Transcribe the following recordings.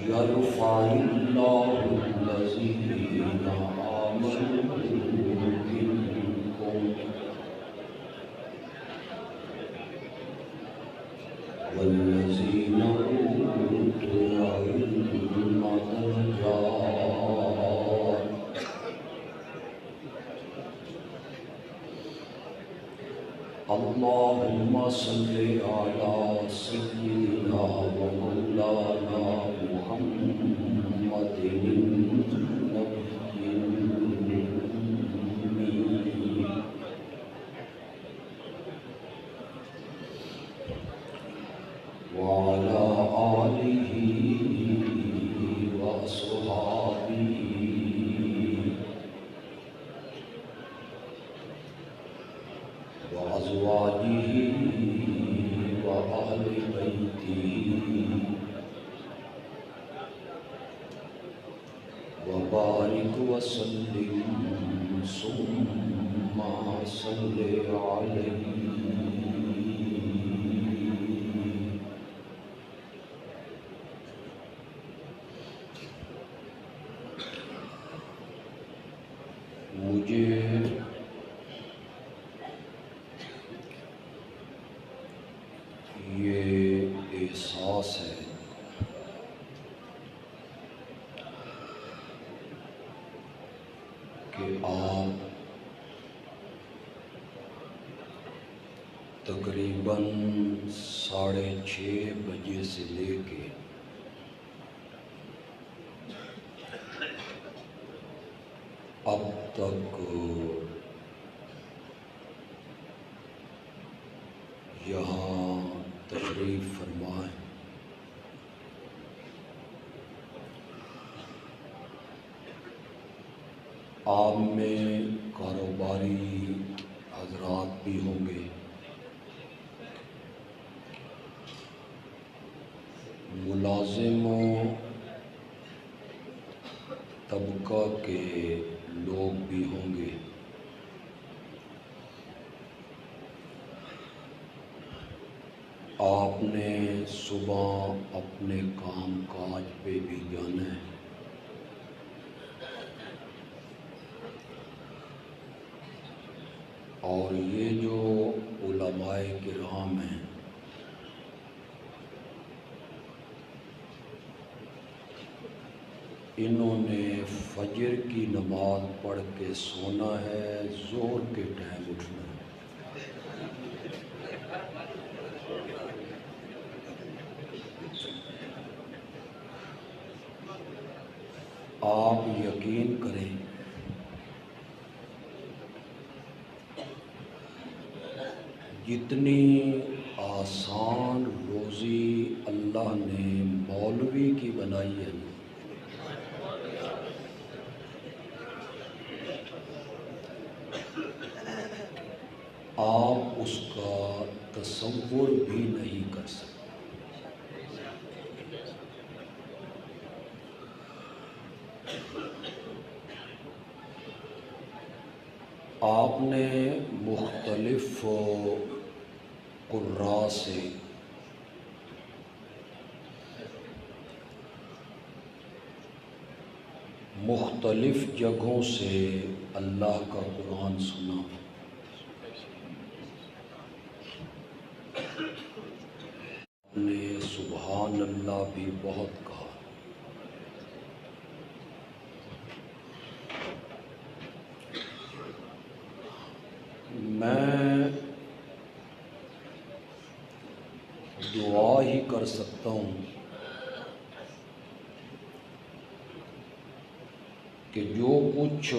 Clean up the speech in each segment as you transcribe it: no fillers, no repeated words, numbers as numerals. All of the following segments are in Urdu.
يرفع الله الذين آمنوا منكم والذين أوتوا العلم درجات اللهم صل على سيدنا ومولانا محمد النبي الأمي وعلى آله وأصحابه وأزواجه وأهل بيته وبارك وسلم ثم صل عليه مجھے یہ احساس ہے کہ آپ تقریباً 6:30 بجے سے لے کے اب تک یہاں تشریف فرمائیں۔ آپ میں کاروباری حضرات بھی ہوں گے، ملازموں طبقہ کے لوگ بھی ہوں گے، آپ نے صبح اپنے کام کاج پہ بھی جانا ہے، اور یہ جو علماء کرام ہیں انہوں نے فجر کی نماز پڑھ کے سونا ہے، ظہر کے ٹائم اٹھنا ہے۔ آپ یقین کریں جتنی آسان روزی اللہ نے مولوی کی بنائی ہے، آپ اس کا تصور بھی نہیں کر سکتے۔ آپ نے مختلف قراء سے مختلف جگہوں سے اللہ کا قرآن سنا، آپ نے سبحان اللہ بھی بہت کہا۔ میں دعا ہی کر سکتا ہوں کہ جو کچھ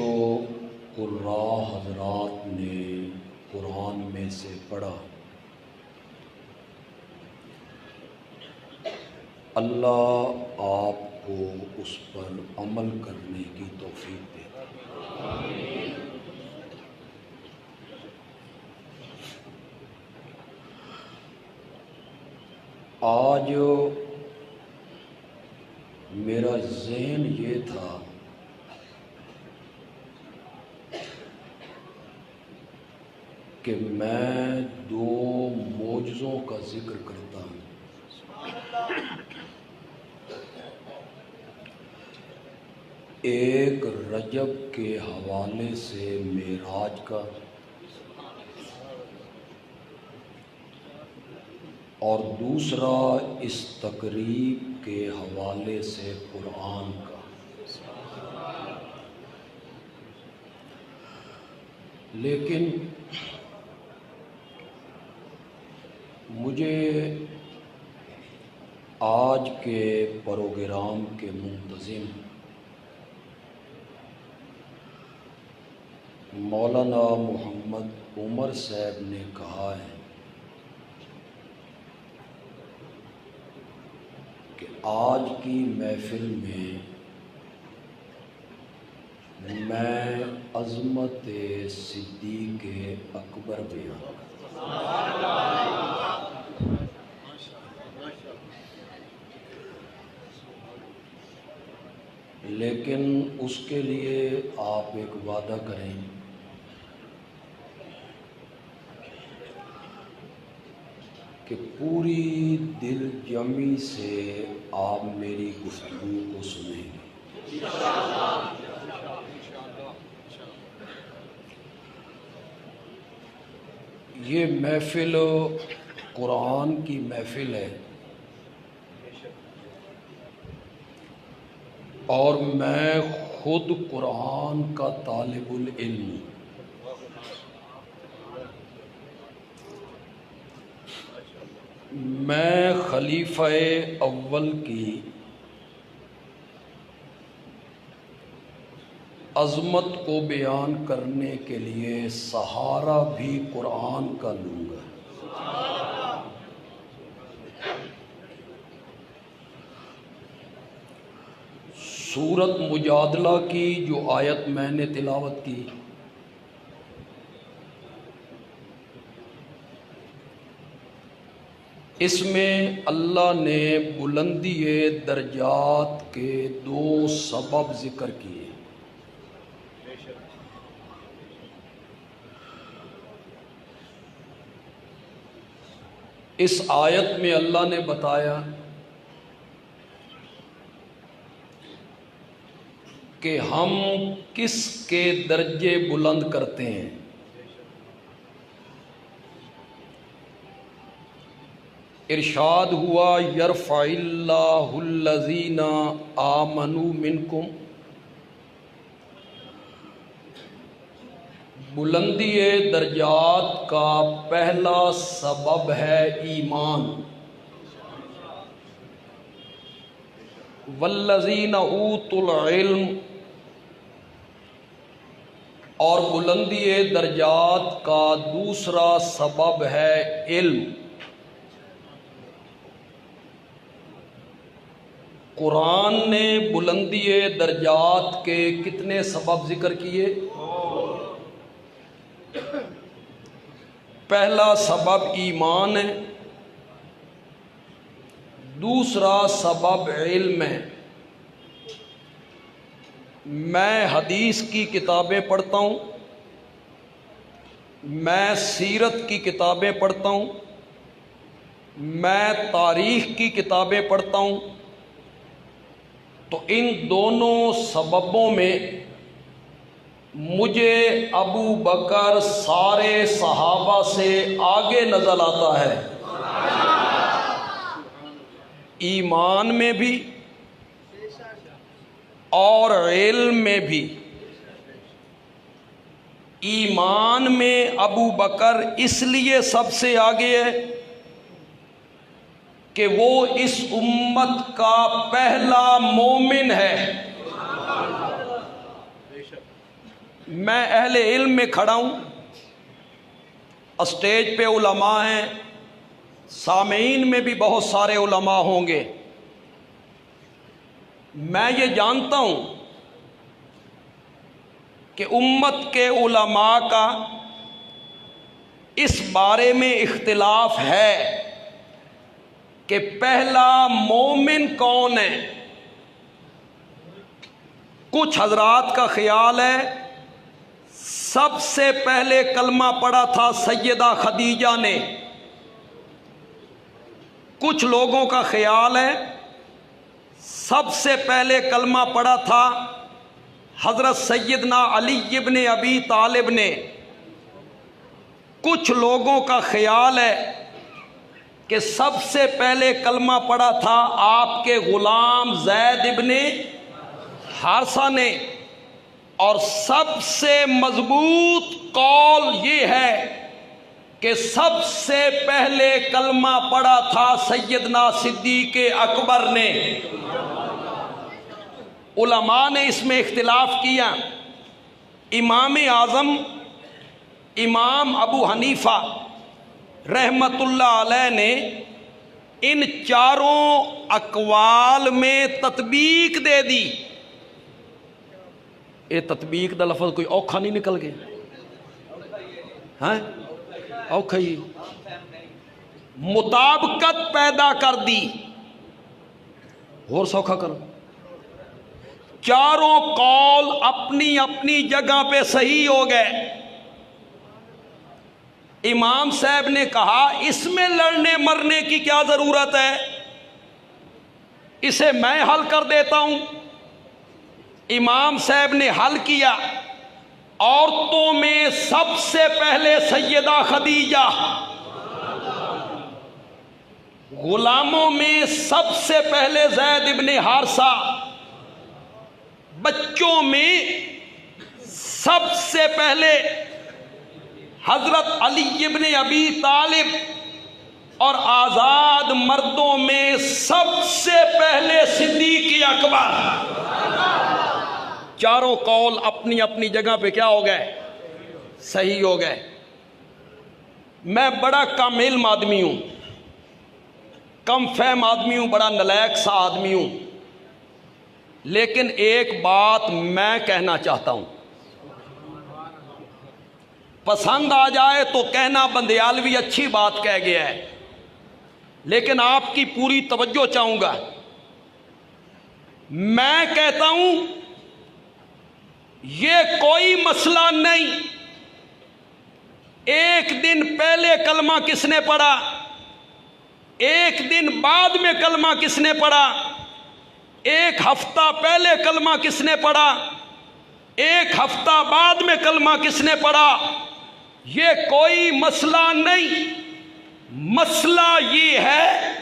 قراء حضرات نے قرآن میں سے پڑھا، اللہ آپ کو اس پر عمل کرنے کی توفیق دے۔ آج میرا ذہن یہ تھا کہ میں 2 معجزوں کا ذکر کرتا ہوں۔ ایک رجب کے حوالے سے معراج کا اور دوسرا اس تقریب کے حوالے سے قرآن کا۔ لیکن مجھے آج کے پروگرام کے منتظم مولانا محمد عمر صاحب نے کہا ہے کہ آج کی محفل میں میں عظمت صدیق اکبر بیان لیکن اس کے لیے آپ ایک وعدہ کریں کہ پوری دل جمی سے آپ میری گفتگو کو سنیں گے۔ یہ محفل قرآن کی محفل ہے اور میں خود قرآن کا طالب العلم ہوں۔ میں خلیفہ اول کی عظمت کو بیان کرنے کے لیے سہارا بھی قرآن کا لوں گا۔ سورۃ مجادلہ کی جو آیت میں نے تلاوت کی، اس میں اللہ نے بلندی درجات کے 2 سبب ذکر کیے۔ اس آیت میں اللہ نے بتایا کہ ہم کس کے درجے بلند کرتے ہیں۔ ارشاد ہوا یرفع اللہ الذین آمنوا منکم، بلندی درجات کا پہلا سبب ہے ایمان۔ والذین اوتوا العلم، اور بلندی درجات کا دوسرا سبب ہے علم۔ قرآن نے بلندی درجات کے کتنے سبب ذکر کیے؟ پہلا سبب ایمان ہے، دوسرا سبب علم ہے۔ میں حدیث کی کتابیں پڑھتا ہوں، میں سیرت کی کتابیں پڑھتا ہوں، میں تاریخ کی کتابیں پڑھتا ہوں، تو ان دونوں سببوں میں مجھے ابو بکر سارے صحابہ سے آگے نظر آتا ہے، ایمان میں بھی اور علم میں بھی۔ ایمان میں ابو بکر اس لیے سب سے آگے ہے کہ وہ اس امت کا پہلا مومن ہے۔ میں اہل علم میں کھڑا ہوں، اسٹیج پہ علماء ہیں، سامعین میں بھی بہت سارے علماء ہوں گے۔ میں یہ جانتا ہوں کہ امت کے علماء کا اس بارے میں اختلاف ہے کہ پہلا مومن کون ہے۔ کچھ حضرات کا خیال ہے سب سے پہلے کلمہ پڑھا تھا سیدہ خدیجہ نے، کچھ لوگوں کا خیال ہے سب سے پہلے کلمہ پڑھا تھا حضرت سیدنا علی ابن ابی طالب نے کچھ لوگوں کا خیال ہے کہ سب سے پہلے کلمہ پڑھا تھا آپ کے غلام زید ابن حارثہ نے، اور سب سے مضبوط قول یہ ہے کہ سب سے پہلے کلمہ پڑھا تھا سیدنا صدیق اکبر نے۔ علماء نے اس میں اختلاف کیا۔ امام اعظم امام ابو حنیفہ رحمت اللہ علیہ نے ان چاروں اقوال میں تطبیق دے دی۔ یہ تطبیق دا لفظ کوئی اوکھا نہیں نکل گیا، ہاں اوکھا ہی، مطابقت پیدا کر دی۔ اور سوکھا کرو، چاروں قول اپنی اپنی جگہ پہ صحیح ہو گئے۔ امام صاحب نے کہا اس میں لڑنے مرنے کی کیا ضرورت ہے، اسے میں حل کر دیتا ہوں۔ امام صاحب نے حل کیا۔ عورتوں میں سب سے پہلے سیدہ خدیجہ، غلاموں میں سب سے پہلے زید ابن حارثہ، بچوں میں سب سے پہلے حضرت علی ابن ابی طالب، اور آزاد مردوں میں سب سے پہلے صدیق اکبر۔ چاروں قول اپنی اپنی جگہ پہ کیا ہو گئے، صحیح ہو گئے۔ میں بڑا کم علم آدمی ہوں، کم فہم آدمی ہوں، بڑا نالائق سا آدمی ہوں، لیکن ایک بات میں کہنا چاہتا ہوں، پسند آ جائے تو کہنا بندیالوی اچھی بات کہہ گیا ہے، لیکن آپ کی پوری توجہ چاہوں گا۔ میں کہتا ہوں یہ کوئی مسئلہ نہیں، ایک دن پہلے کلمہ کس نے پڑھا، ایک دن بعد میں کلمہ کس نے پڑھا، ایک ہفتہ پہلے کلمہ کس نے پڑھا، ایک ہفتہ بعد میں کلمہ کس نے پڑھا، یہ کوئی مسئلہ نہیں۔ مسئلہ یہ ہے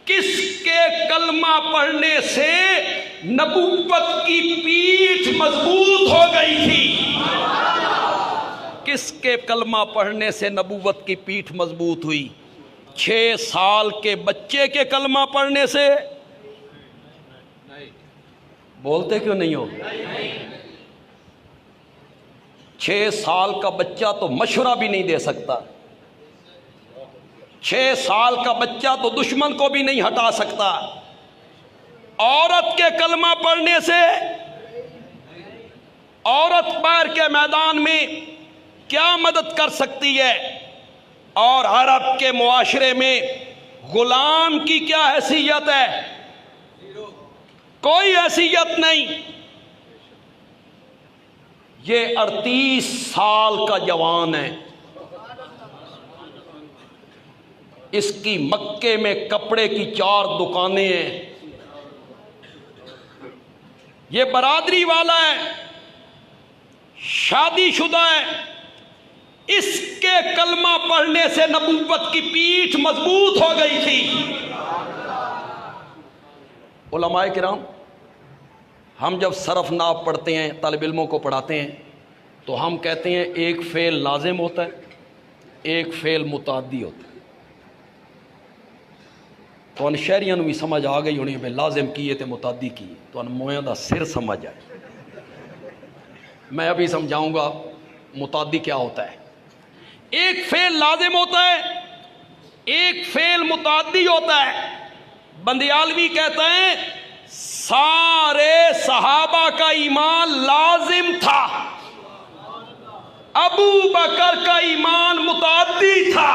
کس کے کلمہ پڑھنے سے نبوت کی پیٹھ مضبوط ہو گئی تھی، کس کے کلمہ پڑھنے سے نبوت کی پیٹھ مضبوط ہوئی؟ 6 سال کے بچے کے کلمہ پڑھنے سے؟ بولتے کیوں نہیں ہو؟ 6 سال کا بچہ تو مشورہ بھی نہیں دے سکتا، 6 سال کا بچہ تو دشمن کو بھی نہیں ہٹا سکتا۔ عورت کے کلمہ پڑھنے سے عورت باہر کے میدان میں کیا مدد کر سکتی ہے؟ اور عرب کے معاشرے میں غلام کی کیا حیثیت ہے؟ کوئی حیثیت نہیں۔ یہ 38 سال کا جوان ہے، اس کی مکے میں کپڑے کی 4 دکانیں ہیں، یہ برادری والا ہے، شادی شدہ ہے، اس کے کلمہ پڑھنے سے نبوت کی پیٹھ مضبوط ہو گئی تھی۔ علماء کرام، ہم جب صرف نحو پڑھتے ہیں، طالب علموں کو پڑھاتے ہیں، تو ہم کہتے ہیں ایک فعل لازم ہوتا ہے، ایک فعل متعدی ہوتا ہے۔ تو ان شہریاں بھی سمجھ آ گئی ہونی ہے، لازم کیے تے متعدی کیے، تو ان مویاں دا سر سمجھ آئے۔ میں ابھی سمجھاؤں گا متعدی کیا ہوتا ہے۔ ایک فعل لازم ہوتا ہے، ایک فعل متعدی ہوتا ہے۔ بندیالوی کہتا ہے سارے صحابہ کا ایمان لازم تھا، ابو بکر کا ایمان متعدی تھا۔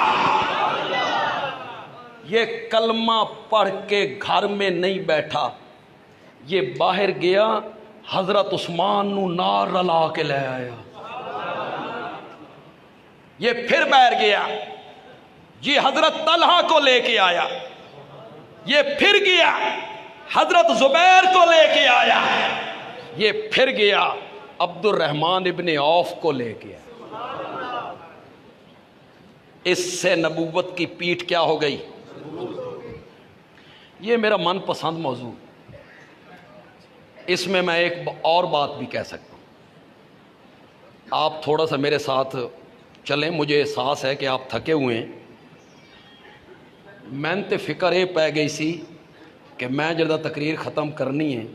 یہ کلمہ پڑھ کے گھر میں نہیں بیٹھا، یہ باہر گیا، حضرت عثمان نو نار رلا کے لے آیا، یہ پھر باہر گیا، یہ حضرت طلحہ کو لے کے آیا، یہ پھر گیا، حضرت زبیر کو لے کے آیا، یہ پھر گیا عبد الرحمن ابن عوف کو لے گیا. اس سے نبوت کی پیٹھ کیا ہو گئی؟ یہ میرا من پسند موضوع. اس میں میں ایک اور بات بھی کہہ سکتا ہوں. آپ تھوڑا سا میرے ساتھ چلیں. مجھے احساس ہے کہ آپ تھکے ہوئے ہیں. میں تے فکر یہ پی گئی سی کہ میں جدہ تقریر ختم کرنی ہے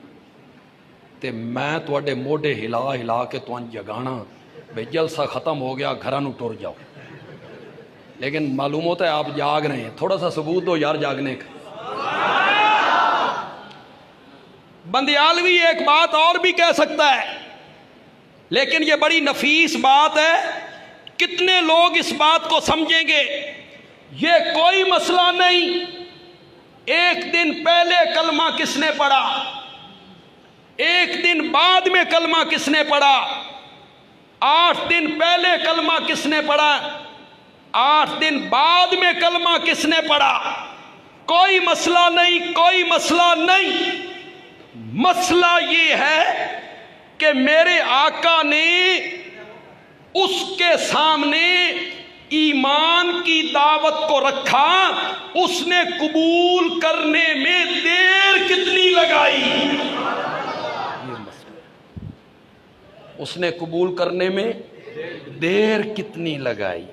تے میں تواڈے موڈے ہلا ہلا کے تواں جگانا بھئی جلسہ ختم ہو گیا گھراں نوں ٹر جاؤ. لیکن معلوم ہوتا ہے آپ جاگ رہے ہیں. تھوڑا سا ثبوت دو یار جاگنے کا. بندیالوی ایک بات اور بھی کہہ سکتا ہے لیکن یہ بڑی نفیس بات ہے. کتنے لوگ اس بات کو سمجھیں گے؟ یہ کوئی مسئلہ نہیں. ایک دن پہلے کلمہ کس نے پڑھا، ایک دن بعد میں کلمہ کس نے پڑھا، 8 دن پہلے کلمہ کس نے پڑھا، 8 دن بعد میں کلمہ کس نے پڑھا، کوئی مسئلہ نہیں، کوئی مسئلہ نہیں. مسئلہ یہ ہے کہ میرے آقا نے اس کے سامنے ایمان کی دعوت کو رکھا، اس نے قبول کرنے میں دیر کتنی لگائی؟ اس نے قبول کرنے میں دیر کتنی لگائی؟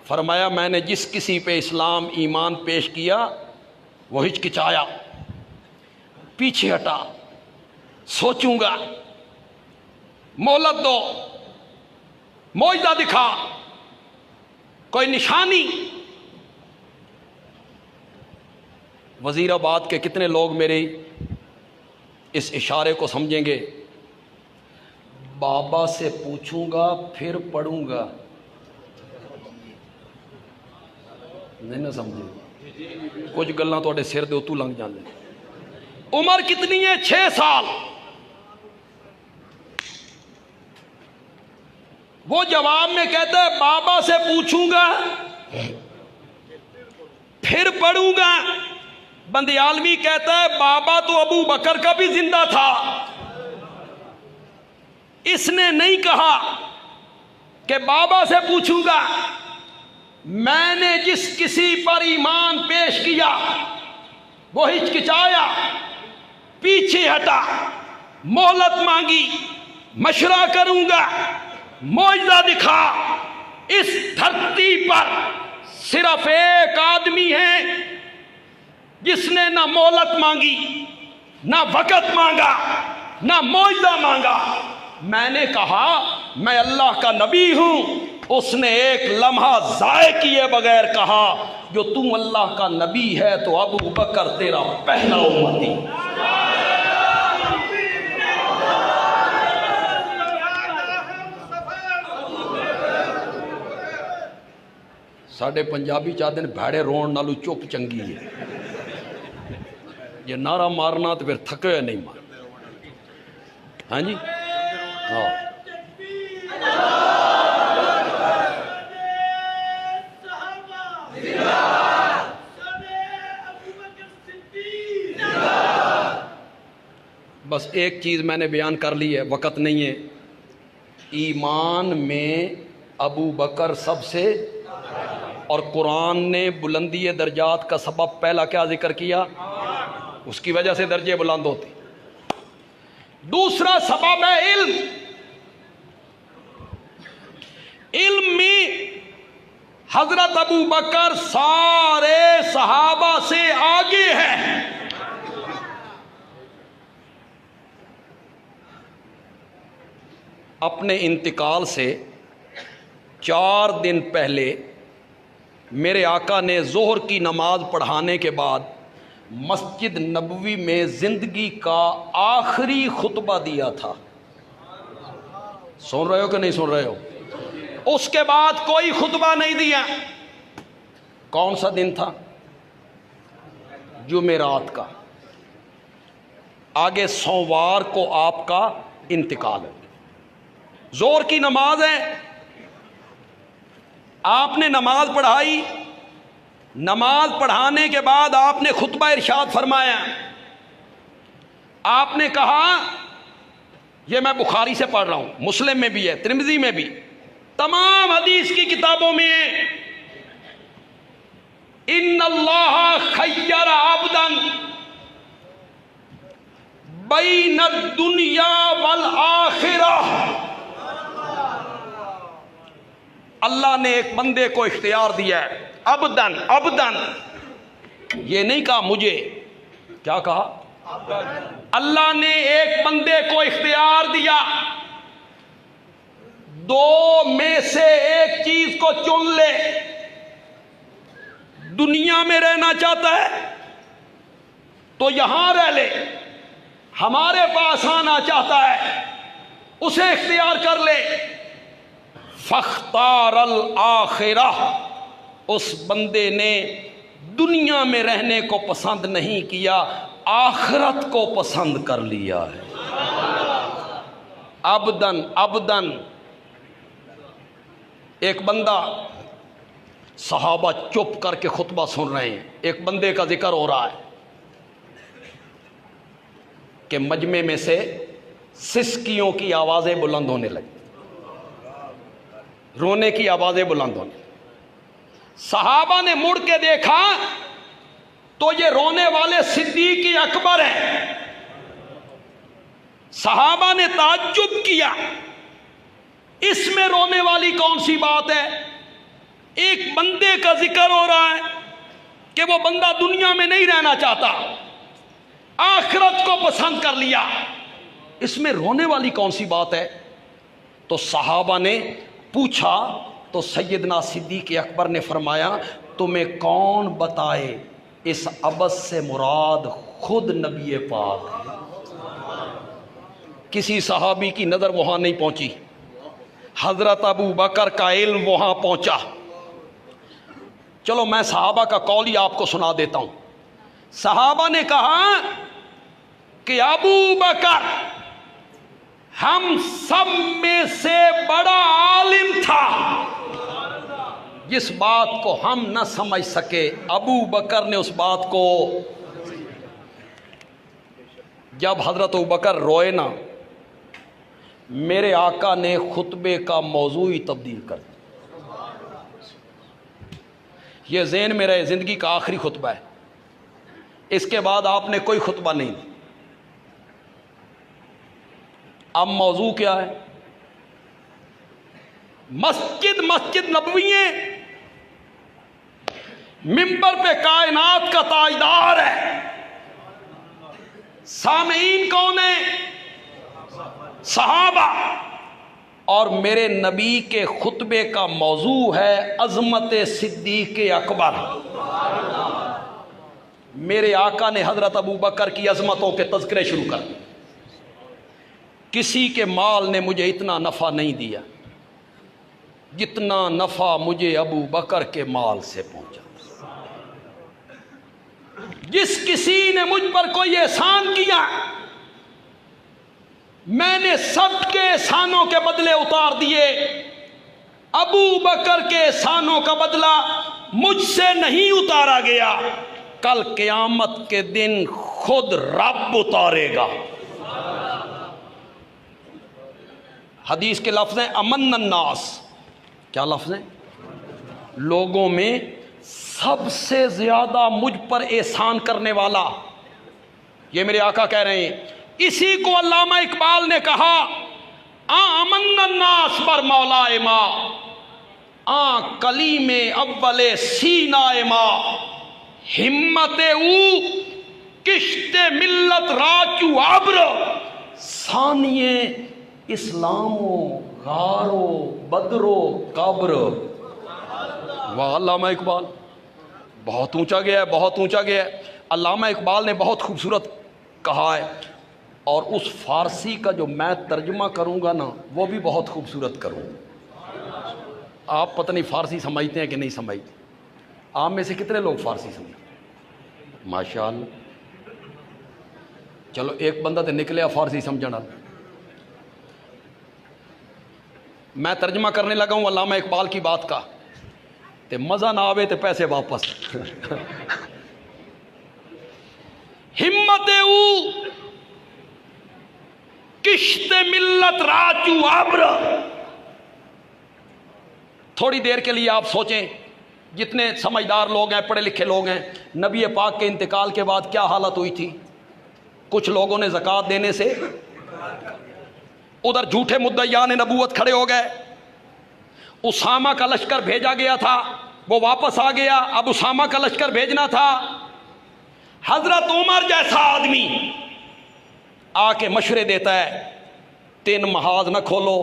فرمایا میں نے جس کسی پہ اسلام ایمان پیش کیا وہ ہچکچایا، پیچھے ہٹا، سوچوں گا، مہلت دو، معجزہ دکھا، کوئی نشانی. وزیر آباد کے کتنے لوگ میرے اس اشارے کو سمجھیں گے؟ بابا سے پوچھوں گا پھر پڑھوں گا. نہیں نہ سمجھے؟ کچھ گلاں تواڈے سر دے اتوں لنگ جاندے. عمر کتنی ہے؟ 6 سال. وہ جواب میں کہتا ہے بابا سے پوچھوں گا پھر پڑھوں گا. بندیالوی کہتا ہے بابا تو ابو بکر کا بھی زندہ تھا، اس نے نہیں کہا کہ بابا سے پوچھوں گا. میں نے جس کسی پر ایمان پیش کیا وہ ہچکچایا، پیچھے ہٹا، مہلت مانگی، مشورہ کروں گا، معجزہ دکھا. اس دھرتی پر صرف ایک آدمی ہے جس نے نہ مہلت مانگی، نہ وقت مانگا، نہ معجزہ مانگا. میں نے کہا میں اللہ کا نبی ہوں. اس نے ایک لمحہ ضائع کیے بغیر کہا جو تم اللہ کا نبی ہے تو ابو بکر تیرا پہلا امتی. ساڈے پنجابی چاہتے ہیں بھیڑے رون نالو چپ چنگی ہے. یہ نعرہ مارنا تو پھر تھکے ہوئے نہیں مار. ہاں جی ہاں. بس ایک چیز میں نے بیان کر لی ہے، وقت نہیں ہے. ایمان میں ابو بکر سب سے، اور قرآن نے بلندی درجات کا سبب پہلا کیا ذکر کیا؟ اس کی وجہ سے درجے بلند ہوتے. دوسرا سبب ہے علم. علم میں حضرت ابو بکر سارے صحابہ سے آگے ہیں. اپنے انتقال سے 4 دن پہلے میرے آقا نے ظہر کی نماز پڑھانے کے بعد مسجد نبوی میں زندگی کا آخری خطبہ دیا تھا. سن رہے ہو کہ نہیں سن رہے ہو؟ اس کے بعد کوئی خطبہ نہیں دیا. کون سا دن تھا؟ جمعرات کا. آگے سوموار کو آپ کا انتقال ہے. ظہر کی نماز ہے، آپ نے نماز پڑھائی. نماز پڑھانے کے بعد آپ نے خطبہ ارشاد فرمایا. آپ نے کہا، یہ میں بخاری سے پڑھ رہا ہوں، مسلم میں بھی ہے، ترمذی میں بھی، تمام حدیث کی کتابوں میں، ان اللہ خیر عبدا بین الدنیا والآخرہ، اللہ نے ایک بندے کو اختیار دیا ہے، عبدن، عبدن، یہ نہیں کہا مجھے، کیا کہا؟ اللہ نے ایک بندے کو اختیار دیا، دو میں سے ایک چیز کو چن لے، دنیا میں رہنا چاہتا ہے تو یہاں رہ لے، ہمارے پاس آنا چاہتا ہے اسے اختیار کر لے، فاختار الآخرہ، اس بندے نے دنیا میں رہنے کو پسند نہیں کیا، آخرت کو پسند کر لیا ہے۔ عبدن، عبدن، ایک بندہ، صحابہ چپ کر کے خطبہ سن رہے ہیں، ایک بندے کا ذکر ہو رہا ہے کہ مجمع میں سے سسکیوں کی آوازیں بلند ہونے لگی، رونے کی آوازیں بلند ہونے لگی۔ صحابہ نے مڑ کے دیکھا تو یہ رونے والے صدیق اکبر ہیں۔ صحابہ نے تعجب کیا، اس میں رونے والی کون سی بات ہے؟ ایک بندے کا ذکر ہو رہا ہے کہ وہ بندہ دنیا میں نہیں رہنا چاہتا، آخرت کو پسند کر لیا، اس میں رونے والی کون سی بات ہے؟ تو صحابہ نے پوچھا تو سیدنا صدیق اکبر نے فرمایا، تمہیں کون بتائے اس عبث سے مراد خود نبی پاک ہے۔ کسی صحابی کی نظر وہاں نہیں پہنچی، حضرت ابو بکر کا علم وہاں پہنچا۔ چلو میں صحابہ کا قول ہی آپ کو سنا دیتا ہوں۔ صحابہ نے کہا کہ ابو بکر ہم سب میں سے بڑا عالم تھا، جس بات کو ہم نہ سمجھ سکے ابو بکر نے اس بات کو، جب حضرت ابو بکر روئے نا، میرے آقا نے خطبے کا موضوع ہی تبدیل کر دیا۔ یہ ذہن میں رہے، زندگی کا آخری خطبہ ہے، اس کے بعد آپ نے کوئی خطبہ نہیں دی۔ اب موضوع کیا ہے؟ مسجد نبوی ہے، ممبر پہ کائنات کا تاجدار ہے، سامعین کون ہیں؟ صحابہ، اور میرے نبی کے خطبے کا موضوع ہے عظمت صدیق اکبر۔ میرے آقا نے حضرت ابو بکر کی عظمتوں کے تذکرے شروع کر دیے۔ کسی کے مال نے مجھے اتنا نفع نہیں دیا جتنا نفع مجھے ابو بکر کے مال سے پہنچا۔ جس کسی نے مجھ پر کوئی احسان کیا، میں نے سب کے احسانوں کے بدلے اتار دیے، ابو بکر کے احسانوں کا بدلہ مجھ سے نہیں اتارا گیا، کل قیامت کے دن خود رب اتارے گا۔ حدیث کے لفظ ہیں امن الناس، کیا لفظ ہیں؟ لوگوں میں سب سے زیادہ مجھ پر احسان کرنے والا، یہ میرے آقا کہہ رہے ہیں۔ اسی کو علامہ اقبال نے کہا، امن الناس بر مولا ما، کلیم اول سینہ ما، ہمت او کشت ملت راچو ابر، ثانیے اسلام و غار و بدر و قبر۔ واہ علامہ اقبال، بہت اونچا گیا ہے، بہت اونچا گیا ہے۔ علامہ اقبال نے بہت خوبصورت کہا ہے، اور اس فارسی کا جو میں ترجمہ کروں گا نا، وہ بھی بہت خوبصورت کروں۔ آپ پتہ نہیں فارسی سمجھتے ہیں کہ نہیں سمجھتے؟ آپ میں سے کتنے لوگ فارسی سمجھتے؟ ماشاءاللہ، چلو ایک بندہ تو نکلیا فارسی سمجھنا۔ میں ترجمہ کرنے لگا ہوں علامہ اقبال کی بات کا، تے مزہ نہ آوے تے پیسے واپس۔ ہمت او کشت ملت راچو ابر. تھوڑی دیر کے لیے آپ سوچیں، جتنے سمجھدار لوگ ہیں، پڑھے لکھے لوگ ہیں، نبی پاک کے انتقال کے بعد کیا حالت ہوئی تھی؟ کچھ لوگوں نے زکوٰۃ دینے سے، ادھر جھوٹے مدعیان نبوت کھڑے ہو گئے. اسامہ کا لشکر بھیجا گیا تھا، وہ واپس آ گیا، اب اسامہ کا لشکر بھیجنا تھا. حضرت عمر جیسا آدمی آ کے مشورے دیتا ہے، 3 محاذ نہ کھولو،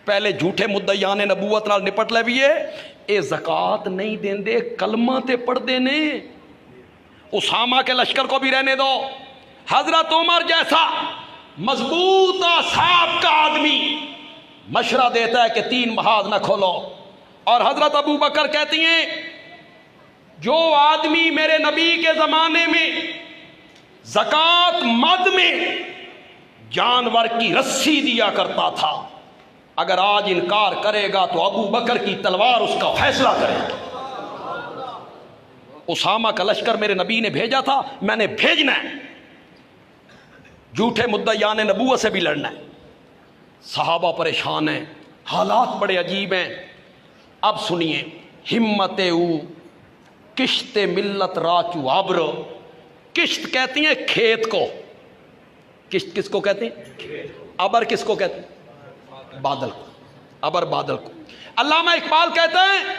پہلے جھوٹے مدعیان نبوت نال نپٹ لے بھی اے زکوٰۃ نہیں دین دے، کلمہ تے پڑھ دینے، اسامہ کے لشکر کو بھی رہنے دو. حضرت عمر جیسا مضبوط اعصاب کا آدمی مشورہ دیتا ہے کہ 3 محاذ نہ کھولو. اور حضرت ابو بکر کہتی ہیں جو آدمی میرے نبی کے زمانے میں زکوٰۃ مد میں جانور کی رسی دیا کرتا تھا، اگر آج انکار کرے گا تو ابو بکر کی تلوار اس کا فیصلہ کرے گی. اسامہ کا لشکر میرے نبی نے بھیجا تھا، میں نے بھیجنا ہے، جھوٹے مدعیان نبوت سے بھی لڑنا ہے. صحابہ پریشان ہیں، حالات بڑے عجیب ہیں. اب سنیے، ہمت او کشت ملت راچو ابر. کشت کہتی ہیں کھیت کو، کشت کس کو کہتے ہیں؟ ابر کس کو کہتے ہیں؟ بادل کو. ابر بادل کو. علامہ اقبال کہتے ہیں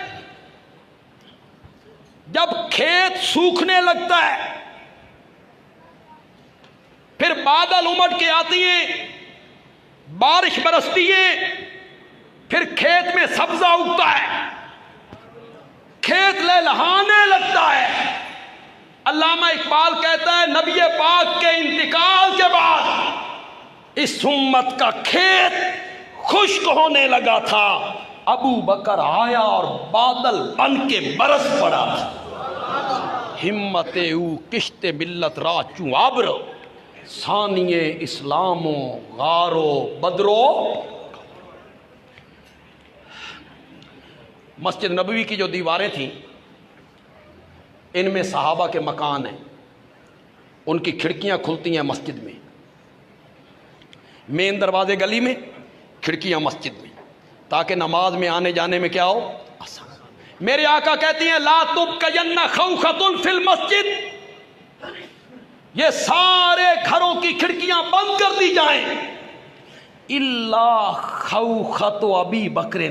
جب کھیت سوکھنے لگتا ہے پھر بادل امٹ کے آتی ہیں، بارش برستی ہے، پھر کھیت میں سبزہ اگتا ہے، کھیت لہلہانے لگتا ہے. علامہ اقبال کہتا ہے نبی پاک کے انتقال کے بعد اس امت کا کھیت خشک ہونے لگا تھا، ابو بکر آیا اور بادل بن کے برس پڑا. ہمت او کشت ملت راچوں ابر، ثانیے اسلامو غارو بدرو. مسجد نبوی کی جو دیواریں تھیں ان میں صحابہ کے مکان ہیں، ان کی کھڑکیاں کھلتی ہیں مسجد میں، مین دروازے گلی میں، کھڑکیاں مسجد میں، تاکہ نماز میں آنے جانے میں کیا ہو آسان. میرے آقا کہتی ہیں لا تبقین خوخۃ فی المسجد، یہ سارے گھروں کی کھڑکیاں بند کر دی جائیں الا خوخۃ ابی بکر،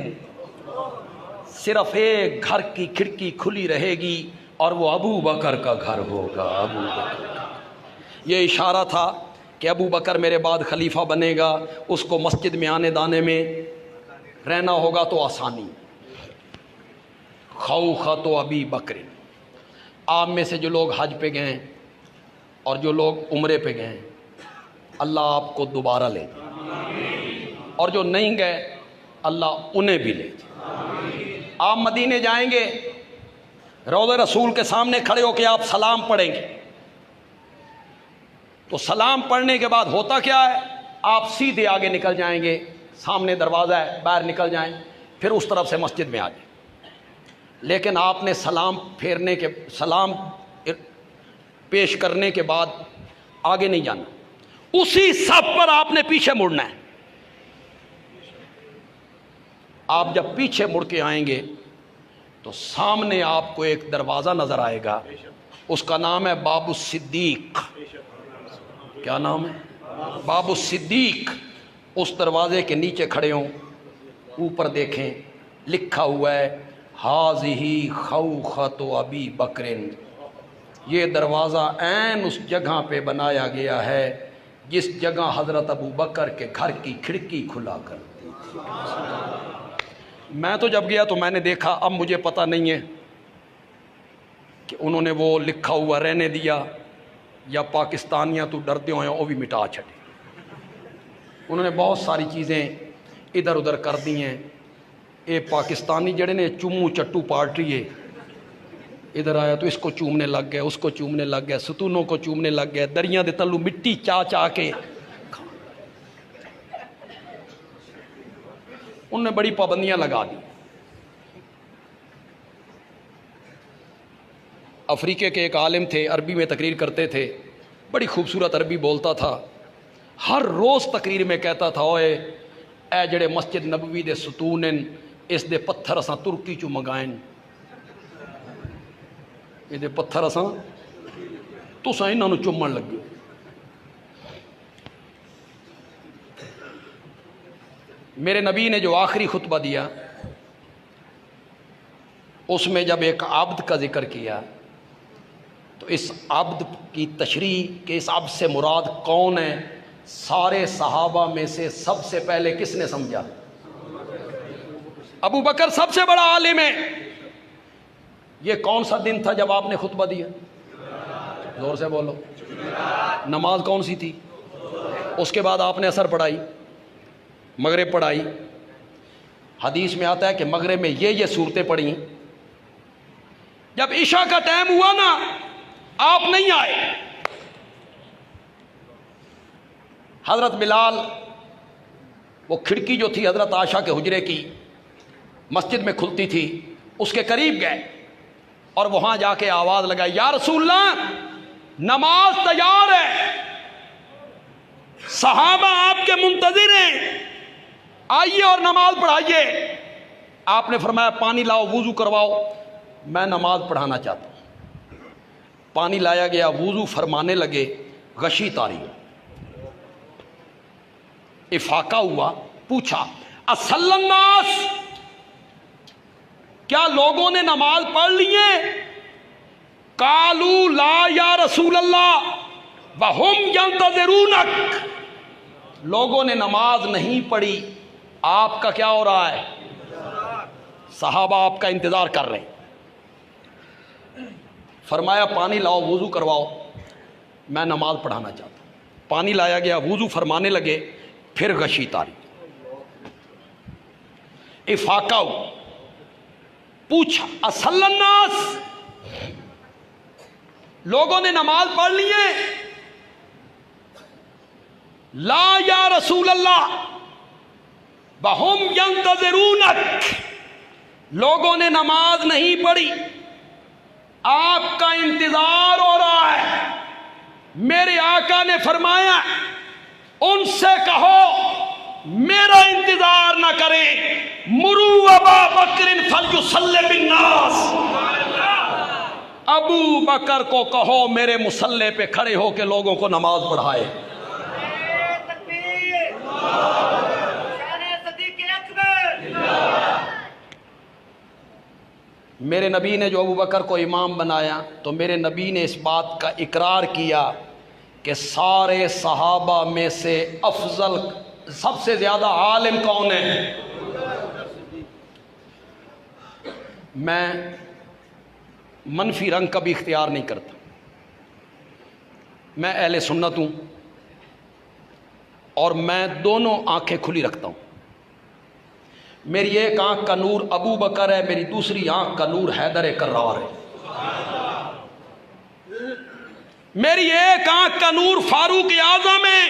صرف ایک گھر کی کھڑکی کھلی رہے گی اور وہ ابو بکر کا گھر ہوگا. ابو بکر کا. یہ اشارہ تھا کہ ابو بکر میرے بعد خلیفہ بنے گا، اس کو مسجد میں آنے دانے میں رہنا ہوگا تو آسانی. خوخۃ ابی بکر. آپ میں سے جو لوگ حج پہ گئے اور جو لوگ عمرے پہ گئے اللہ آپ کو دوبارہ لے جائے، اور جو نہیں گئے اللہ انہیں بھی لے جائے. آپ مدینے جائیں گے، روضہ رسول کے سامنے کھڑے ہو کے آپ سلام پڑھیں گے تو سلام پڑھنے کے بعد ہوتا کیا ہے، آپ سیدھے آگے نکل جائیں گے، سامنے دروازہ ہے، باہر نکل جائیں، پھر اس طرف سے مسجد میں آ جائیں. لیکن آپ نے سلام پھیرنے کے سلام پیش کرنے کے بعد آگے نہیں جانا، اسی صف پر آپ نے پیچھے مڑنا ہے. آپ جب پیچھے مڑ کے آئیں گے تو سامنے آپ کو ایک دروازہ نظر آئے گا، اس کا نام ہے باب الصدیق. کیا نام ہے؟ باب الصدیق. اس دروازے کے نیچے کھڑے ہوں، اوپر دیکھیں لکھا ہوا ہے ہاذہ خوخۃ ابی بکر. یہ دروازہ عین اس جگہ پہ بنایا گیا ہے جس جگہ حضرت ابو بکر کے گھر کی کھڑکی کھلا کرتی تھی. میں تو جب گیا تو میں نے دیکھا، اب مجھے پتہ نہیں ہے کہ انہوں نے وہ لکھا ہوا رہنے دیا یا پاکستانیاں تو ڈرتے ہوئے وہ بھی مٹا چھٹے. انہوں نے بہت ساری چیزیں ادھر ادھر کر دی ہیں. یہ پاکستانی جڑے نے چومو چٹو پارٹی ہے، ادھر آیا تو اس کو چومنے لگ گئے، اس کو چومنے لگ گئے، ستونوں کو چومنے لگ گئے، دریاں دے تلو مٹی چا کے. انہوں نے بڑی پابندیاں لگا دی. افریقے کے ایک عالم تھے، عربی میں تقریر کرتے تھے، بڑی خوبصورت عربی بولتا تھا. ہر روز تقریر میں کہتا تھا اوئے اے جڑے مسجد نبوی دے ستون ہیں اس دے پتھر اساں ترکی چوں منگائیں، یہ دے پتھر اساں تساں انہاں نوں چومن لگے۔ میرے نبی نے جو آخری خطبہ دیا اس میں جب ایک عبد کا ذکر کیا تو اس عبد کی تشریح کہ اس عبد سے مراد کون ہے، سارے صحابہ میں سے سب سے پہلے کس نے سمجھا؟ ابو بکر سب سے بڑا عالم ہے۔ یہ کون سا دن تھا جب آپ نے خطبہ دیا؟ زور سے بولو۔ نماز کون سی تھی؟ اس کے بعد آپ نے عصر پڑھائی، مغرب پڑھائی۔ حدیث میں آتا ہے کہ مغرب میں یہ صورتیں پڑھیں۔ جب عشاء کا ٹائم ہوا نا آپ نہیں آئے۔ حضرت بلال وہ کھڑکی جو تھی حضرت عائشہ کے حجرے کی مسجد میں کھلتی تھی اس کے قریب گئے اور وہاں جا کے آواز لگائی، یا رسول اللہ نماز تیار ہے، صحابہ آپ کے منتظر ہیں، آئیے اور نماز پڑھائیے۔ آپ نے فرمایا پانی لاؤ، وضو کرواؤ، میں نماز پڑھانا چاہتا ہوں۔ پانی لایا گیا، وضو فرمانے لگے، غشی طاری، افاقہ ہوا، پوچھا اصل الناس، کیا لوگوں نے نماز پڑھ لی ہے؟ قالوا لا یا رسول اللہ وہم ینتظرونک، لوگوں نے نماز نہیں پڑھی، آپ کا کیا ہو رہا ہے؟ صحابہ آپ کا انتظار کر رہے ہیں۔ فرمایا پانی لاؤ، وضو کرواؤ، میں نماز پڑھانا چاہتا ہوں۔ پانی لایا گیا، وضو فرمانے لگے، پھر غشی طاری، افاقہ ہوا، پوچھا اصل الناس، لوگوں نے نماز پڑھ لی ہے؟ لا یا رسول اللہ وہم ینتظرونک، لوگوں نے نماز نہیں پڑھی، آپ کا انتظار ہو رہا ہے۔ میرے آقا نے فرمایا ان سے کہو میرا انتظار نہ کریں، مروا ابا بکر فلیصلی بالناس، ابو بکر کو کہو میرے مصلی پہ کھڑے ہو کے لوگوں کو نماز پڑھائے۔ میرے نبی نے جو ابو بکر کو امام بنایا تو میرے نبی نے اس بات کا اقرار کیا کہ سارے صحابہ میں سے افضل، سب سے زیادہ عالم کون ہے؟ میں منفی رنگ کا بھی اختیار نہیں کرتا، میں اہل سنت ہوں اور میں دونوں آنکھیں کھلی رکھتا ہوں۔ میری ایک آنکھ کا نور ابو بکر ہے، میری دوسری آنکھ کا نور حیدر کرار ہے۔ میری ایک آنکھ کا نور فاروق اعظم ہے،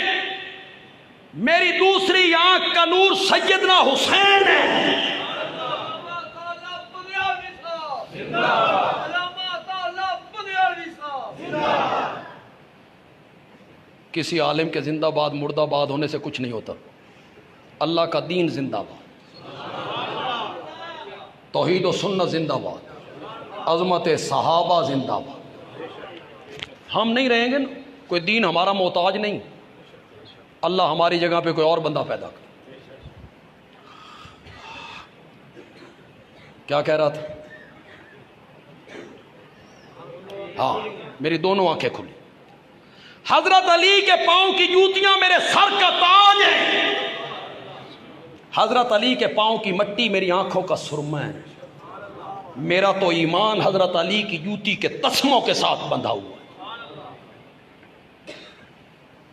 میری دوسری آنکھ کا نور سیدنا حسین ہے۔ کسی عالم کے زندہ باد مردہ باد ہونے سے کچھ نہیں ہوتا، اللہ کا دین زندہ باد، توحید و سنت زندہ باد، عظمت صحابہ زندہ باد۔ ہم نہیں رہیں گے نا، کوئی دین ہمارا محتاج نہیں، اللہ ہماری جگہ پہ کوئی اور بندہ پیدا کر۔ کیا کہہ رہا تھا؟ ہاں، میری دونوں آنکھیں کھلی۔ حضرت علی کے پاؤں کی جوتیاں میرے سر کا تاج ہے، حضرت علی کے پاؤں کی مٹی میری آنکھوں کا سرمہ ہے۔ میرا تو ایمان حضرت علی کی جوتی کے تسموں کے ساتھ بندھا ہوا ہے۔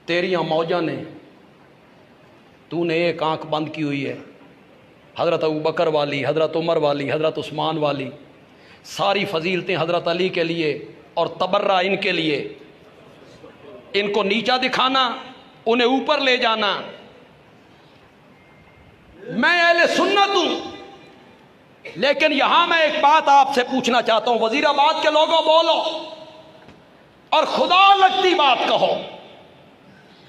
تیریاں موجہ نے، تو نے ایک آنکھ بند کی ہوئی ہے، حضرت ابو بکر والی، حضرت عمر والی، حضرت عثمان والی، ساری فضیلتیں حضرت علی کے لیے اور تبرہ ان کے لیے، ان کو نیچا دکھانا، انہیں اوپر لے جانا۔ میں اہل سنت ہوں، لیکن یہاں میں ایک بات آپ سے پوچھنا چاہتا ہوں، وزیر آباد کے لوگوں بولو اور خدا لگتی بات کہو،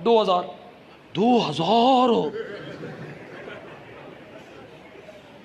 2000। 2000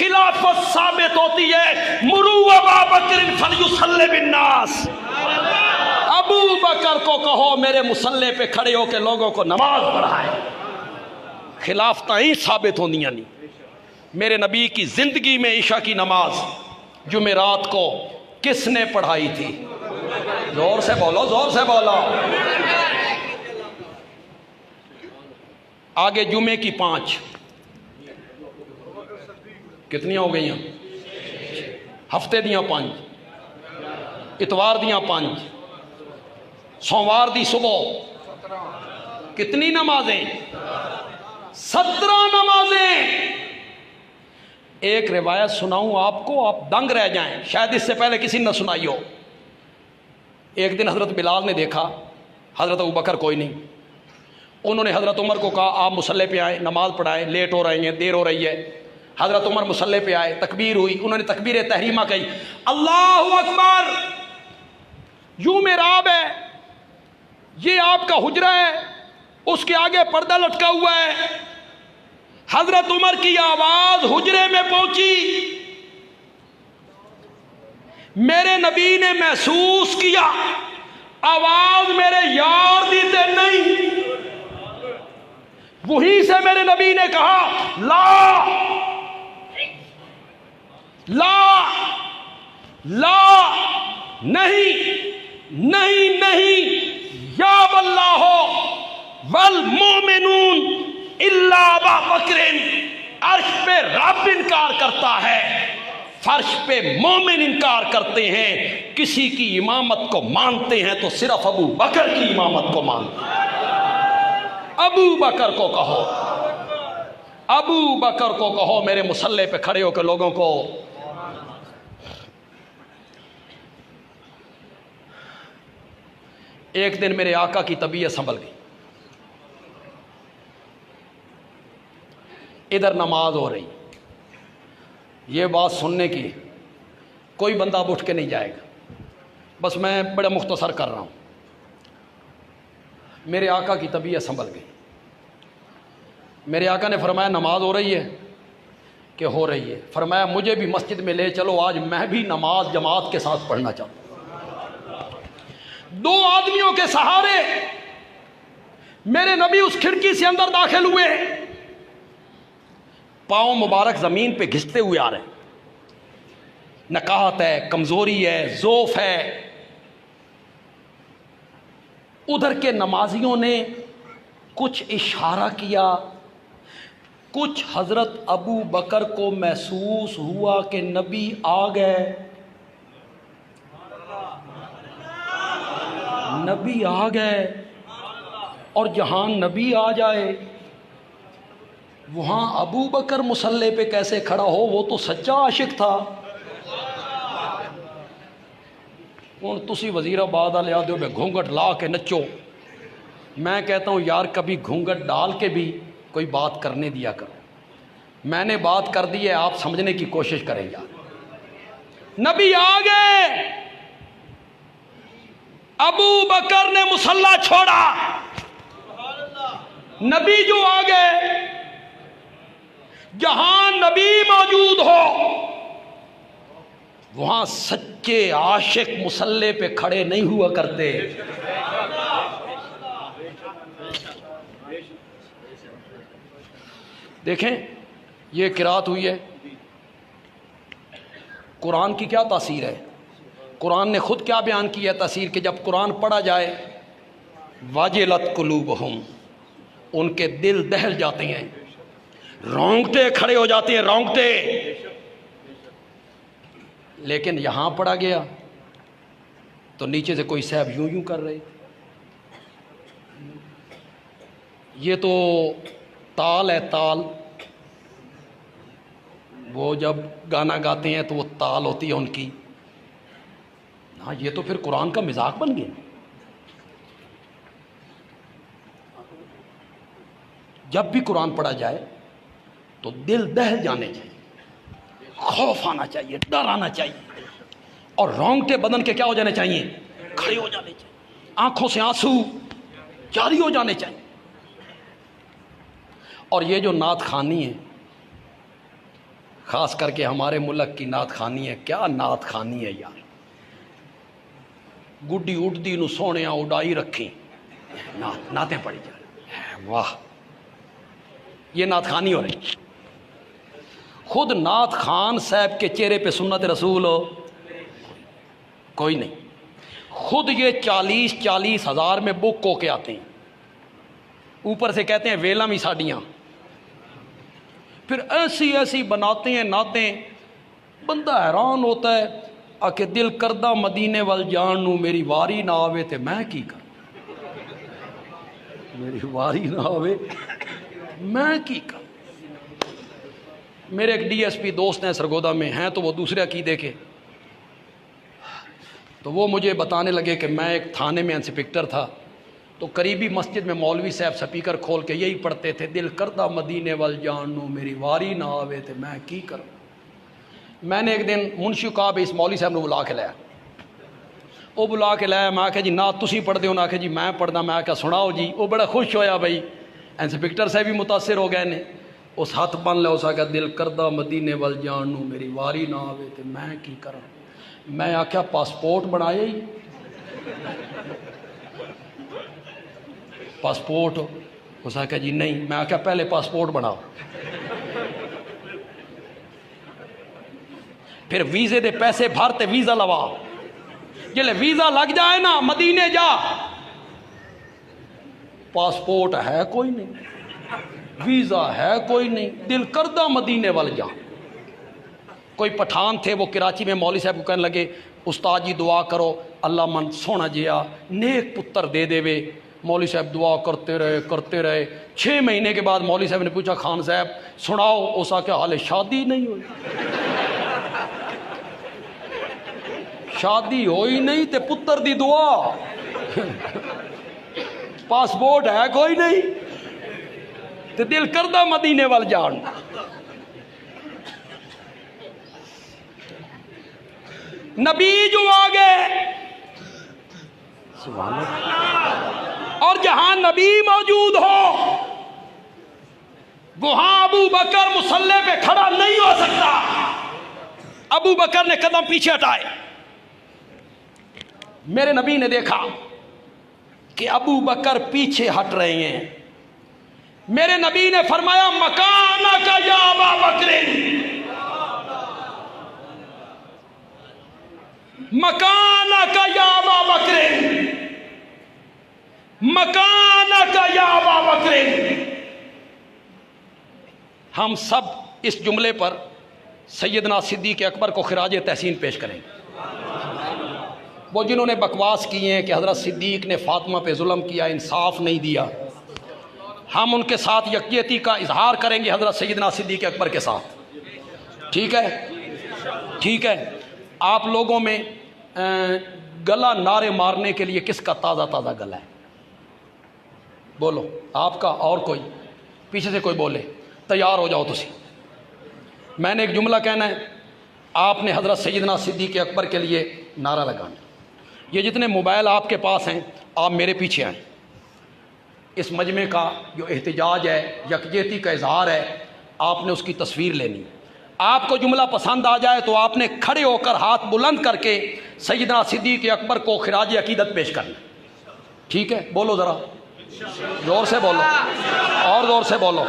خلافت ثابت ہوتی ہے مرو ابا بکر فلیصلی بالناس، ابو بکر کو کہو میرے مصلی پہ کھڑے ہو کے لوگوں کو نماز پڑھائے، خلافتیں ہی ثابت ہوندیاں نہیں۔ میرے نبی کی زندگی میں عشاء کی نماز جمعرات کو کس نے پڑھائی تھی؟ زور سے بولو، زور سے بولو۔ آگے جمعے کی 5 کتنی ہو گئی ہیں؟ ہفتے دیاں 5، اتوار دیاں 5، سوموار دی صبح کتنی نمازیں؟ 17 نمازیں۔ ایک روایت سناؤں آپ کو، آپ دنگ رہ جائیں، شاید اس سے پہلے کسی نے سنائی ہو۔ ایک دن حضرت بلال نے دیکھا حضرت ابوبکر کوئی نہیں، انہوں نے حضرت عمر کو کہا آپ مصلی پہ آئیں، نماز پڑھائیں، لیٹ ہو رہی ہیں، دیر ہو رہی ہے۔ حضرت عمر مصلی پہ آئے، تکبیر ہوئی، انہوں نے تکبیر تحریمہ کہی، اللہ اکبر۔ یوں محراب ہے، یہ آپ کا حجرہ ہے، اس کے آگے پردہ لٹکا ہوا ہے۔ حضرت عمر کی آواز حجرے میں پہنچی، میرے نبی نے محسوس کیا آواز میرے یار دی تے نہیں، وہیں سے میرے نبی نے کہا لا لا لا، نہیں نہیں نہیں، یا واللہ والمومنون الا ابا بکر، عرش پہ رب انکار کرتا ہے، فرش پہ مومن انکار کرتے ہیں، کسی کی امامت کو مانتے ہیں تو صرف ابو بکر کی امامت کو مانتے ہیں۔ ابو بکر کو کہو، ابو بکر کو کہو میرے مصلی پہ کھڑے ہو کے لوگوں کو۔ ایک دن میرے آقا کی طبیعت سنبھل گئی، ادھر نماز ہو رہی، یہ بات سننے کی کوئی بندہ اب اٹھ کے نہیں جائے گا، بس میں بڑا مختصر کر رہا ہوں۔ میرے آقا کی طبیعت سنبھل گئی، میرے آقا نے فرمایا نماز ہو رہی ہے کہ ہو رہی ہے، فرمایا مجھے بھی مسجد میں لے چلو، آج میں بھی نماز جماعت کے ساتھ پڑھنا چاہتا ہوں۔ 2 آدمیوں کے سہارے میرے نبی اس کھڑکی سے اندر داخل ہوئے، پاؤں مبارک زمین پہ گھستے ہوئے آ رہے ہیں، نکاہت ہے، کمزوری ہے، ضعف ہے۔ ادھر کے نمازیوں نے کچھ اشارہ کیا، کچھ حضرت ابو بکر کو محسوس ہوا کہ نبی آ گئے، نبی آ گئے، اور جہاں نبی آ جائے وہاں ابو بکر مصلی پہ کیسے کھڑا ہو، وہ تو سچا عاشق تھا۔ ہوں تسی وزیر آباد والے آدھے ہو گھونگٹ لا کے نچو، میں کہتا ہوں یار کبھی گھونگٹ ڈال کے بھی کوئی بات کرنے دیا کرو۔ میں نے بات کر دی ہے، آپ سمجھنے کی کوشش کریں یار۔ نبی آ گئے، ابو بکر نے مصلی چھوڑا، نبی جو آ گئے، جہاں نبی موجود ہو وہاں سچے عاشق مصلی پہ کھڑے نہیں ہوا کرتے۔ دیکھیں یہ قرات ہوئی ہے، قرآن کی کیا تاثیر ہے، قرآن نے خود کیا بیان کی ہے تاثیر، کہ جب قرآن پڑھا جائے واجلت قلوبہم، ان کے دل دہل جاتے ہیں، رونگٹے کھڑے ہو جاتے ہیں، رونگٹے۔ لیکن یہاں پڑھا گیا تو نیچے سے کوئی صاحب یوں یوں کر رہے، یہ تو تال ہے، تال، وہ جب گانا گاتے ہیں تو وہ تال ہوتی ہے ان کی، ہاں یہ تو پھر قرآن کا مذاق بن گیا۔ جب بھی قرآن پڑھا جائے تو دل دہل جانے چاہیے، خوف آنا چاہیے، ڈر آنا چاہیے، اور رونگٹے بدن کے کیا ہو جانے چاہیے، کھڑے ہو جانے چاہیے، آنکھوں سے آنسو جاری ہو جانے چاہیے۔ اور یہ جو نعت خوانی ہے، خاص کر کے ہمارے ملک کی نعت خوانی ہے. کیا نعت خوانی ہے یار. گڈی اڈدی نو سونے اڈائی رکھی نعتیں پڑھی جا رہی. واہ یہ نعت خوانی ہو رہی. خود نعت خان صاحب کے چہرے پہ سنت رسول ہو کوئی نہیں. خود یہ 40 ہزار میں بک ہو کے آتے ہیں, اوپر سے کہتے ہیں ویلا بھی ساڈیاں, پھر ایسی ایسی بناتے ہیں نعتیں, بندہ حیران ہوتا ہے آ کے دل کردہ مدینے وال جان نو میری واری نہ آوے تے میں کی کر, میری واری نہ آوے میں کی کر. میرے ایک ڈی ایس پی دوست ہیں سرگودا میں ہیں, تو وہ دوسرے عقیدے کے, تو وہ مجھے بتانے لگے کہ میں ایک تھانے میں انسپکٹر تھا, تو قریبی مسجد میں مولوی صاحب سپیکر کھول کے یہی پڑھتے تھے, دل کردہ مدینے وال جان نو میری واری نہ آوے تے میں کی کروں. میں نے ایک دن منشی کہا بھی اس مولوی صاحب نے بلا کے لایا, وہ بلا کے لایا, میں آخیا جی نہ تسی پڑھ دے ہو, نہ آخیا جی میں پڑھدا, میں آخیا سناؤ جی. وہ بڑا خوش ہویا بھائی, انسپکٹر صاحب بھی متاثر ہو گئے نے. اس ہاتھ بن لیا, اس آخیا دل کردہ مدینے وال جان نو میری واری نہ آوے تے میں کی کروں. میں آخیا پاسپورٹ بنایا ہی, پاسپورٹ. اس آخیا جی نہیں. میں آخیا پہلے پاسپورٹ بناؤ, پھر ویزے دے پیسے بھر تے ویزا لوا. جلے ویزا لگ جائے نا مدینے جا, پاسپورٹ ہے کوئی نہیں, ویزا ہے کوئی نہیں, دل کردہ مدینے وال جا. کوئی پٹھان تھے وہ کراچی میں مولوی صاحب کو کہنے لگے استاد جی دعا کرو اللہ من سونا جیا نیک پتر دے دے وے. مولوی صاحب دعا کرتے رہے. 6 مہینے کے بعد مولوی صاحب نے پوچھا خان صاحب سناؤ, اس آ کے حال شادی نہیں ہوئی. شادی ہوئی نہیں تے پتر دی دعا, پاسپورٹ ہے کوئی نہیں تے دل کردہ مدینے وال جان. نبی جو آگے سبحان اللہ, اور جہاں نبی موجود ہو وہاں ابو بکر مصلی پہ کھڑا نہیں ہو سکتا. ابو بکر نے قدم پیچھے ہٹائے. میرے نبی نے دیکھا کہ ابو بکر پیچھے ہٹ رہے ہیں. میرے نبی نے فرمایا مکانک یا ابا بکر, مکانک یا ابا بکر, مکانک یا ابا بکر. ہم سب اس جملے پر سیدنا صدیق اکبر کو خراج تحسین پیش کریں گے. وہ جنہوں نے بکواس کی ہیں کہ حضرت صدیق نے فاطمہ پہ ظلم کیا, انصاف نہیں دیا, ہم ان کے ساتھ یکجہتی کا اظہار کریں گے حضرت سیدنا صدیق اکبر کے ساتھ. ٹھیک ہے, ٹھیک ہے. آپ لوگوں میں گلا نعرے مارنے کے لیے کس کا تازہ تازہ گلا ہے؟ بولو, آپ کا اور کوئی, پیچھے سے کوئی بولے. تیار ہو جاؤ تسی. میں نے ایک جملہ کہنا ہے, آپ نے حضرت سیدنا صدیق اکبر کے لیے نعرہ لگانا. یہ جتنے موبائل آپ کے پاس ہیں آپ میرے پیچھے آئیں. اس مجمع کا جو احتجاج ہے, یکجہتی کا اظہار ہے, آپ نے اس کی تصویر لینی. آپ کو جملہ پسند آ جائے تو آپ نے کھڑے ہو کر ہاتھ بلند کر کے سیدنا صدیق اکبر کو خراج عقیدت پیش کرنا. ٹھیک ہے, بولو ذرا زور سے بولو, اور زور سے بولو.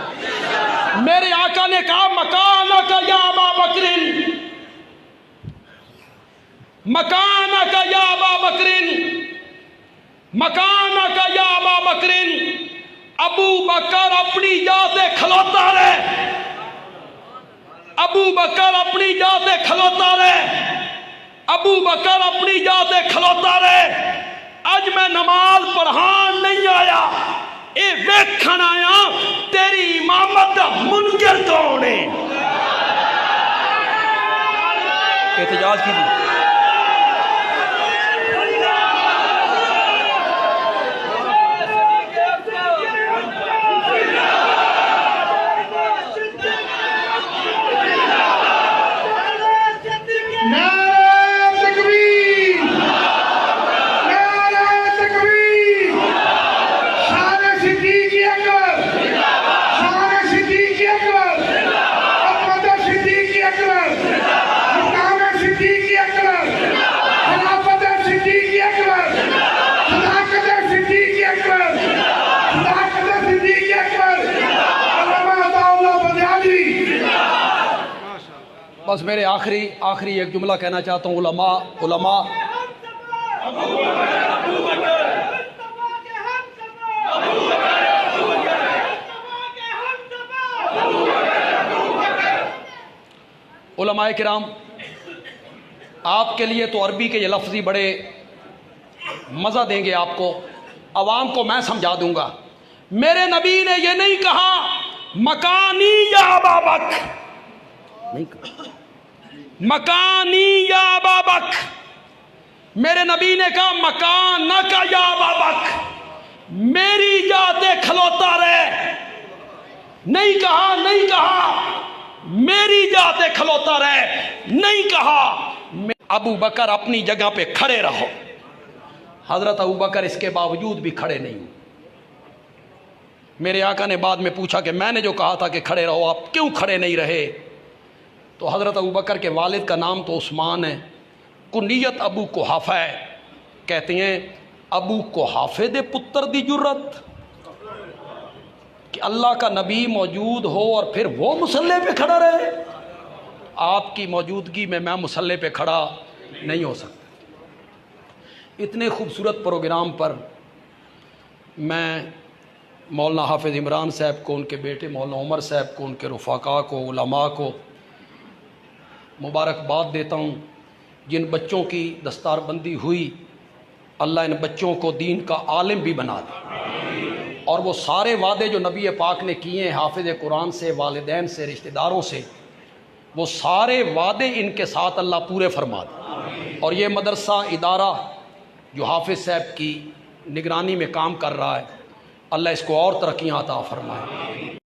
میرے آقا نے کہا مکانک یا ابا بکر, مکانک یا ابا بکر, مکانک یا ابا بکر. ابو بکر اپنی جا سے کھلوتا رہے, ابو بکر اپنی جا سے کھلوتا رہے, ابو بکر اپنی جا سے کھلوتا رہے. اج میں نماز پڑھان نہیں آیا, اے ویکھن آیا تیری امامت دا منکر کون ہے. احتجاج کیجیے. بس میرے آخری ایک جملہ کہنا چاہتا ہوں، علماء علماء کرام، آپ کے لیے تو عربی کے یہ لفظی بڑے مزہ دیں گے آپ کو، عوام کو میں سمجھا دوں گا۔ میرے نبی نے یہ نہیں کہا مکانی یا ابا بکر، نہیں کہا مکانی یا ابا بکر، میرے نبی نے کہا مکانک یا ابا بکر، میری جات کھلوتا رہے، نہیں کہا میری جات کھلوتا رہے، نہیں کہا ابو بکر اپنی جگہ پہ کھڑے رہو۔ حضرت ابو بکر اس کے باوجود بھی کھڑے نہیں ہوئے۔ میرے آقا نے بعد میں پوچھا کہ میں نے جو کہا تھا کہ کھڑے رہو، آپ کیوں کھڑے نہیں رہے؟ تو حضرت ابو بکر کے والد کا نام تو عثمان ہے، کنیت ابو قحافہ ہے، کہتے ہیں ابو قحافہ دے پتر دی جرت کہ اللہ کا نبی موجود ہو اور پھر وہ مصلی پہ کھڑا رہے۔ آپ کی موجودگی میں مصلی پہ کھڑا نہیں ہو سکتا۔ اتنے خوبصورت پروگرام پر میں مولانا حافظ عمران صاحب کو، ان کے بیٹے مولانا عمر صاحب کو، ان کے رفقا کو، علماء کو مبارکباد دیتا ہوں۔ جن بچوں کی دستار بندی ہوئی، اللہ ان بچوں کو دین کا عالم بھی بنا دے، اور وہ سارے وعدے جو نبی پاک نے کیے ہیں حافظ قرآن سے، والدین سے، رشتہ داروں سے، وہ سارے وعدے ان کے ساتھ اللہ پورے فرما دے۔ اور یہ مدرسہ ادارہ جو حافظ صاحب کی نگرانی میں کام کر رہا ہے، اللہ اس کو اور ترقیاں عطا فرمائے۔